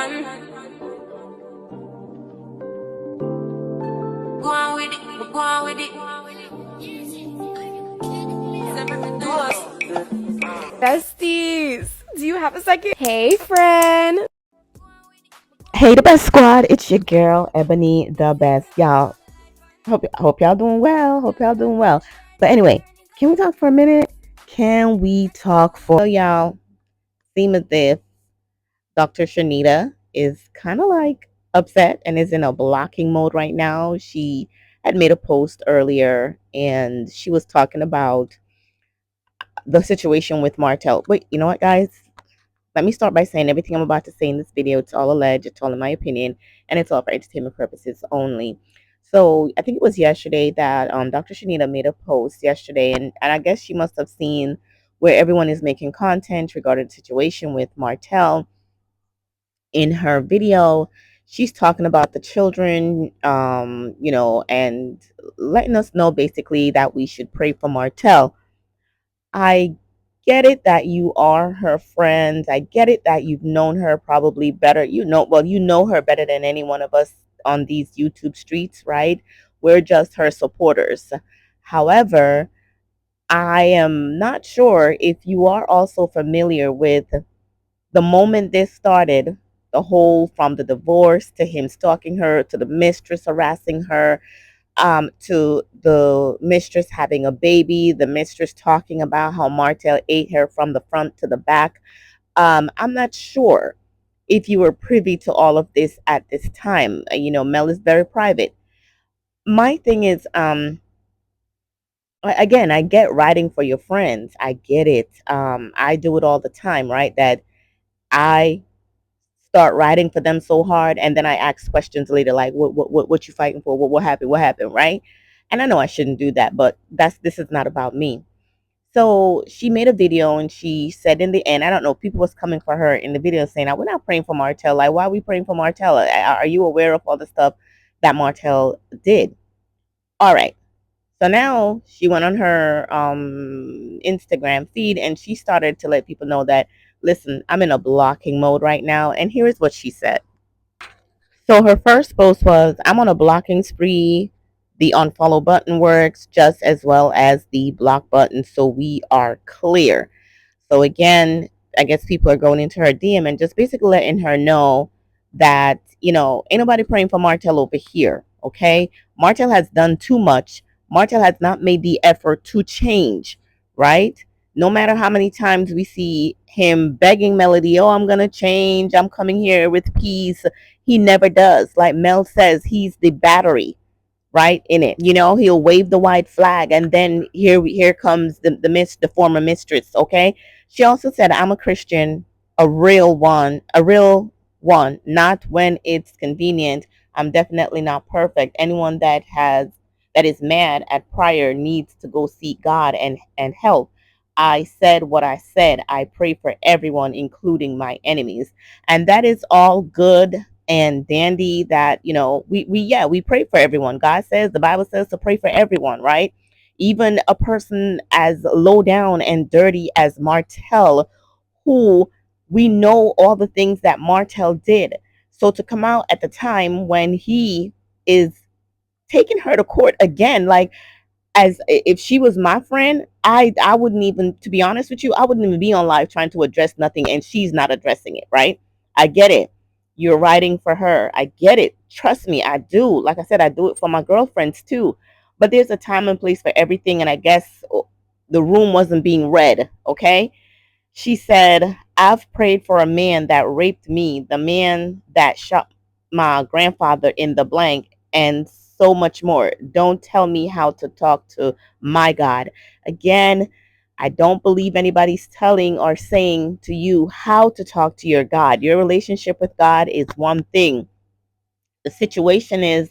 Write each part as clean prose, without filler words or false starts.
Go on with it, go on with it. Besties, do you have a second? Hey, friend. Hey, the best squad. It's your girl, Ebony, the best. Y'all, hope y'all doing well. Hope y'all doing well. But anyway, can we talk for a minute? Can we talk for y'all? Seem as if Dr. Chanita is kind of like upset and is in a blocking mode right now. She had made a post earlier and she was talking about the situation with Martell. Wait, you know what, guys? Let me start by saying everything I'm about to say in this video, it's all alleged, it's all in my opinion, and it's all for entertainment purposes only. So I think it was yesterday that Dr. Shanita made a post yesterday, and I guess she must have seen where everyone is making content regarding the situation with Martell. In her video, she's talking about the children, and letting us know basically that we should pray for Martell. I get it that you are her friend. I get it that you've known her probably better. You know her better than any one of us on these YouTube streets, right? We're just her supporters. However, I am not sure if you are also familiar with the moment this started, the whole from the divorce to him stalking her to the mistress harassing her, to the mistress having a baby, the mistress talking about how Martell ate her from the front to the back. I'm not sure if you were privy to all of this at this time. Mel is very private. My thing is, again, I get writing for your friends. I get it. I do it all the time, right? That I start writing for them so hard and then I ask questions later like what you fighting for, what happened, right? And I know I shouldn't do that, but this is not about me. So she made a video and she said in the end, I don't know, people was coming for her in the video saying, we're not praying for Martell. Like, why are we praying for Martell? Are you aware of all the stuff that Martell did? All right. So now she went on her Instagram feed and she started to let people know that, listen, I'm in a blocking mode right now. And here is what she said. So her first post was, I'm on a blocking spree. The unfollow button works just as well as the block button. So we are clear. So again, I guess people are going into her DM and just basically letting her know that, ain't nobody praying for Martell over here. Okay. Martell has done too much. Martell has not made the effort to change, right? No matter how many times we see him begging Melody, oh, I'm going to change. I'm coming here with peace. He never does. Like Mel says, he's the battery right in it. He'll wave the white flag and then here comes the former mistress. Okay. She also said, I'm a Christian, a real one, not when it's convenient. I'm definitely not perfect. Anyone that is mad at prior needs to go seek God and help. I said what I said. I pray for everyone, including my enemies. And that is all good and dandy that, we pray for everyone. God says, the Bible says to pray for everyone, right? Even a person as low down and dirty as Martell, who we know all the things that Martell did. So to come out at the time when he is taking her to court again, like, as if she was my friend, I wouldn't even, to be honest with you, I wouldn't even be on live trying to address nothing and she's not addressing it, right? I get it. You're writing for her. I get it. Trust me, I do. Like I said, I do it for my girlfriends too. But there's a time and place for everything, and I guess the room wasn't being read, okay? She said, I've prayed for a man that raped me, the man that shot my grandfather in the blank, and so much more. Don't tell me how to talk to my God. Again, I don't believe anybody's telling or saying to you how to talk to your God. Your relationship with God is one thing. The situation is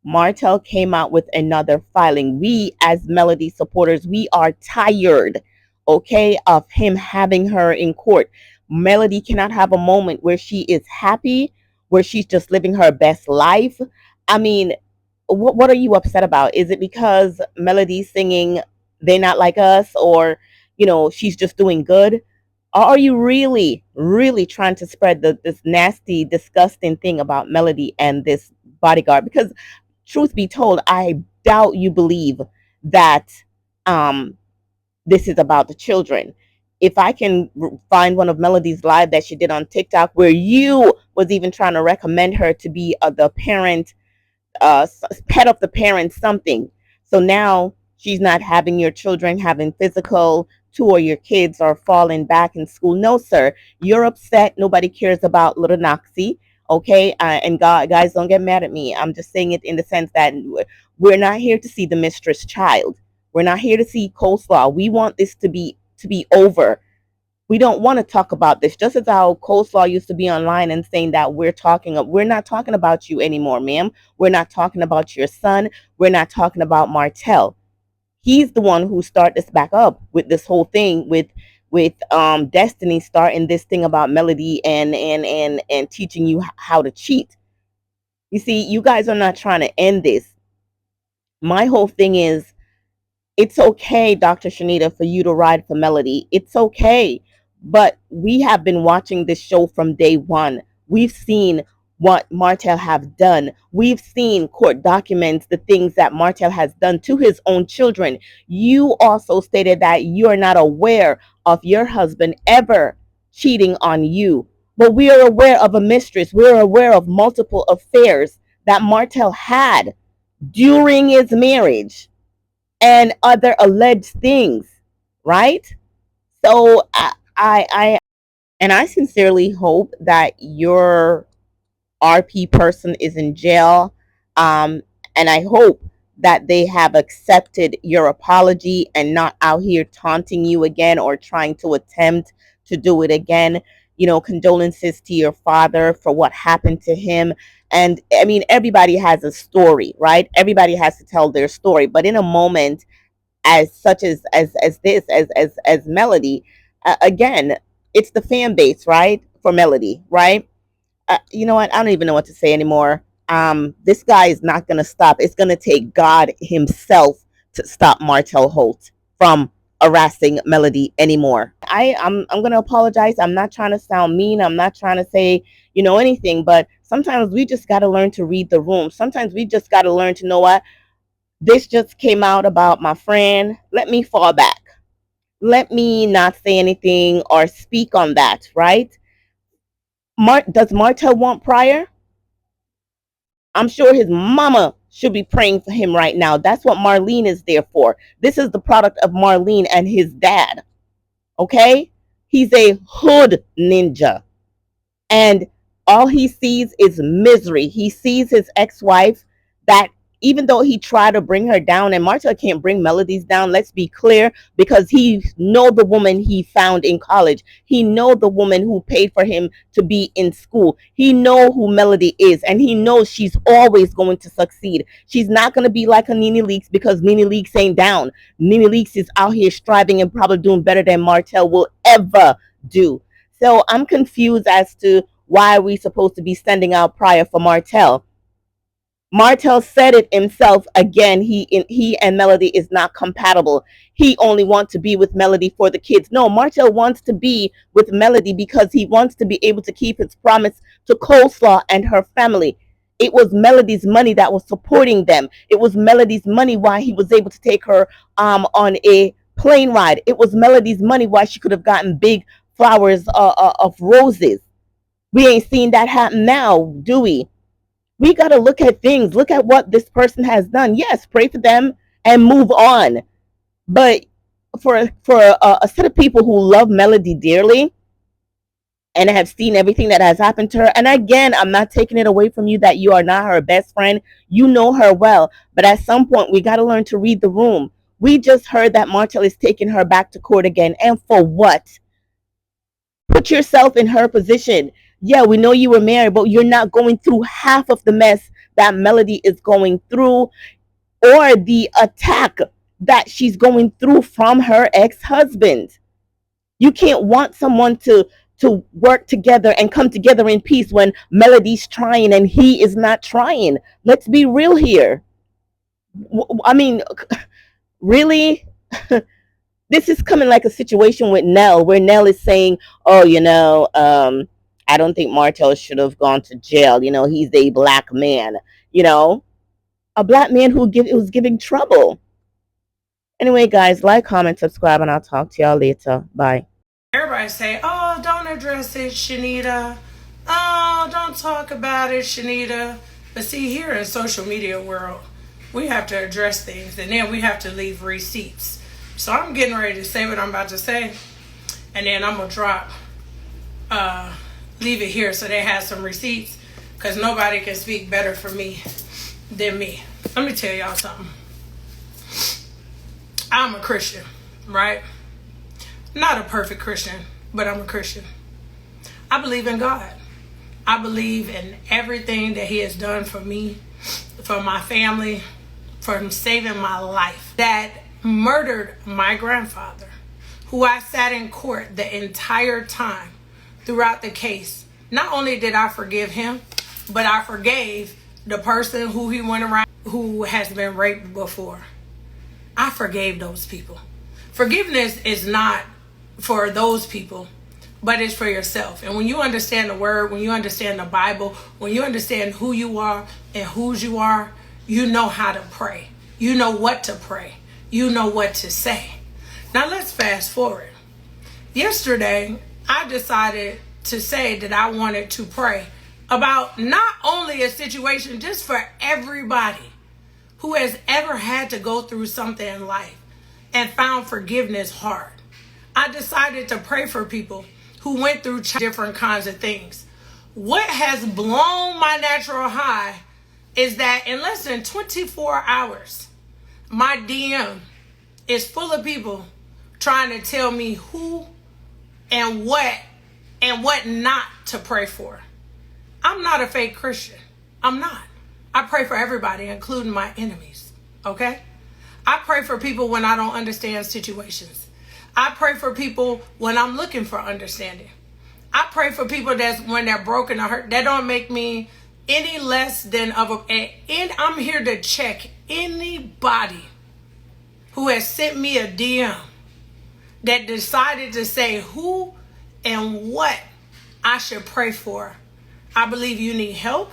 Martell came out with another filing. We, as Melody supporters, we are tired, okay, of him having her in court. Melody cannot have a moment where she is happy, where she's just living her best life. I mean, what are you upset about? Is it because Melody's singing They're Not Like Us, or she's just doing good? are you really, really trying to spread this nasty, disgusting thing about Melody and this bodyguard? Because truth be told, I doubt you believe that um, this is about the children. If I can find one of Melody's live that she did on TikTok, where you was even trying to recommend her to be the parent, pet of the parent, something. So now she's not having your children having physical. Two of your kids are falling back in school. No, sir, you're upset. Nobody cares about little Noxie. Okay, and God, guys, don't get mad at me. I'm just saying it in the sense that we're not here to see the mistress child. We're not here to see coleslaw. We want this to be over. We don't want to talk about this. Just as how coleslaw used to be online and saying that we're not talking about you anymore, ma'am. We're not talking about your son. We're not talking about Martell. He's the one who started this back up with this whole thing with Destiny starting this thing about Melody and teaching you how to cheat. You see, you guys are not trying to end this. My whole thing is, it's okay, Dr. Chanita, for you to ride for Melody. It's okay. But we have been watching this show from day one. We've seen what Martell have done. We've seen court documents, the things that Martell has done to his own children. You also stated that you are not aware of your husband ever cheating on you. But we are aware of a mistress. We're aware of multiple affairs that Martell had during his marriage and other alleged things, right? So and I sincerely hope that your RP person is in jail, um, and I hope that they have accepted your apology and not out here taunting you again or trying to attempt to do it again. You know, condolences to your father for what happened to him. And I mean, everybody has a story, right? Everybody has to tell their story. But in a moment as such as this as Melody, again, it's the fan base, right, for Melody, right? You know what, I don't even know what to say anymore. This guy is not going to stop. It's going to take God himself to stop Martell Holt from harassing Melody anymore. I'm going to apologize. I'm not trying to sound mean. I'm not trying to say, anything, but sometimes we just got to learn to read the room. Sometimes we just got to learn to know what this just came out about my friend. Let me fall back. Let me not say anything or speak on that, right? Does Martell want Pryor? I'm sure his mama should be praying for him right now. That's what Marlene is there for. This is the product of Marlene and his dad. Okay? He's a hood ninja. And all he sees is misery. He sees his ex-wife that even though he tried to bring her down, and Martell can't bring Melodies down, let's be clear, because he know the woman he found in college. He know the woman who paid for him to be in school. He know who Melody is, and he knows she's always going to succeed. She's not going to be like a Nene Leakes, because Nene Leakes ain't down. Nene Leakes is out here striving and probably doing better than Martell will ever do. So I'm confused as to why we supposed to be sending out Pryor for Martell. Martell said it himself again. He and Melody is not compatible. He only wants to be with Melody for the kids. No, Martell wants to be with Melody because he wants to be able to keep his promise to Coleslaw and her family. It was Melody's money that was supporting them. It was Melody's money why he was able to take her on a plane ride. It was Melody's money why she could have gotten big flowers of roses. We ain't seen that happen now, do we? We got to look at things. Look at what this person has done. Yes, pray for them and move on. But for a set of people who love Melody dearly and have seen everything that has happened to her, and again, I'm not taking it away from you that you are not her best friend. You know her well. But at some point, we got to learn to read the room. We just heard that Martell is taking her back to court again. And for what? Put yourself in her position. Yeah, we know you were married, but you're not going through half of the mess that Melody is going through or the attack that she's going through from her ex-husband. You can't want someone to work together and come together in peace when Melody's trying and he is not trying. Let's be real here. I mean, really? This is coming like a situation with Nell, where Nell is saying, "Oh, I don't think Martell should have gone to jail. He's a black man. You know, a black man who's giving trouble." Anyway, guys, like, comment, subscribe, and I'll talk to y'all later. Bye. Everybody say, oh, don't address it, Chanita. Oh, don't talk about it, Chanita. But see, here in social media world, we have to address things, and then we have to leave receipts. So I'm getting ready to say what I'm about to say, and then I'm going to leave it here so they have some receipts, because nobody can speak better for me than me. Let me tell y'all something. I'm a Christian, right? Not a perfect Christian, but I'm a Christian. I believe in God. I believe in everything that He has done for me, for my family, for saving my life. That murdered my grandfather, who I sat in court the entire time throughout the case. Not only did I forgive him, but I forgave the person who he went around who has been raped before. I forgave those people. Forgiveness is not for those people, but it's for yourself. And when you understand the word, when you understand the Bible, when you understand who you are and whose you are, you know how to pray. You know what to pray. You know what to say. Now let's fast forward. Yesterday, I decided to say that I wanted to pray about not only a situation, just for everybody who has ever had to go through something in life and found forgiveness hard. I decided to pray for people who went through different kinds of things. What has blown my natural high is that in less than 24 hours, my DM is full of people trying to tell me who and what not to pray for. I'm not a fake Christian. I'm not. I pray for everybody, including my enemies. Okay? I pray for people when I don't understand situations. I pray for people when I'm looking for understanding. I pray for people when they're broken or hurt. That don't make me any less than I'm here to check anybody who has sent me a DM that decided to say who and what I should pray for. I believe you need help,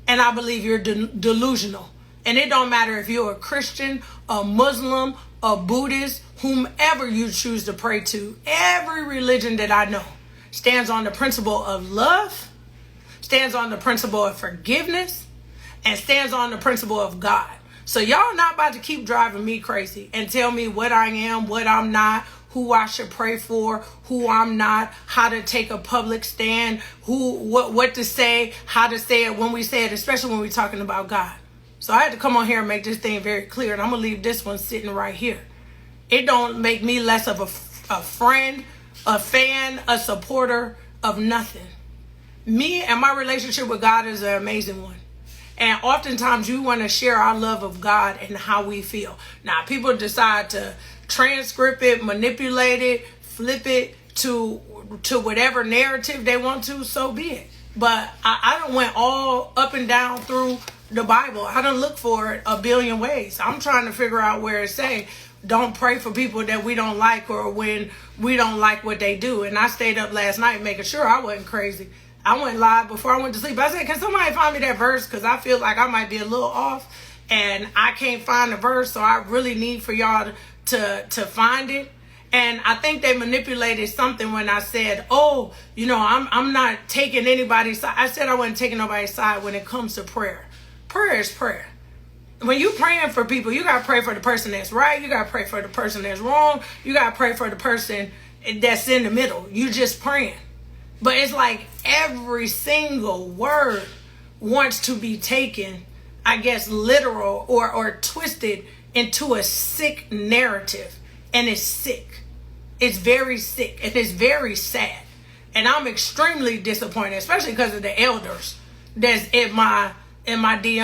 and I believe you're delusional. And it don't matter if you're a Christian, a Muslim, a Buddhist, whomever you choose to pray to. Every religion that I know stands on the principle of love, stands on the principle of forgiveness, and stands on the principle of God. So y'all not about to keep driving me crazy and tell me what I am, what I'm not, who I should pray for, who I'm not, how to take a public stand, what to say, how to say it when we say it, especially when we're talking about God. So I had to come on here and make this thing very clear, and I'm going to leave this one sitting right here. It don't make me less of a friend, a fan, a supporter of nothing. Me and my relationship with God is an amazing one. And oftentimes you want to share our love of God and how we feel. Now, people decide to transcript it, manipulate it, flip it to whatever narrative they want to, so be it. But I done went all up and down through the Bible. I done looked for it a billion ways. I'm trying to figure out where it say, don't pray for people that we don't like or when we don't like what they do. And I stayed up last night making sure I wasn't crazy. I went live before I went to sleep. I said, can somebody find me that verse? Because I feel like I might be a little off and I can't find the verse. So I really need for y'all to find it. And I think they manipulated something when I said, oh, I'm not taking anybody's side. I said I wasn't taking nobody's side when it comes to prayer. Prayer is prayer. When you praying for people, you got to pray for the person that's right. You got to pray for the person that's wrong. You got to pray for the person that's in the middle. You just praying. But it's like every single word wants to be taken, I guess, literal or twisted into a sick narrative. And it's sick. It's very sick. And it's very sad. And I'm extremely disappointed, especially because of the elders that's in my DM.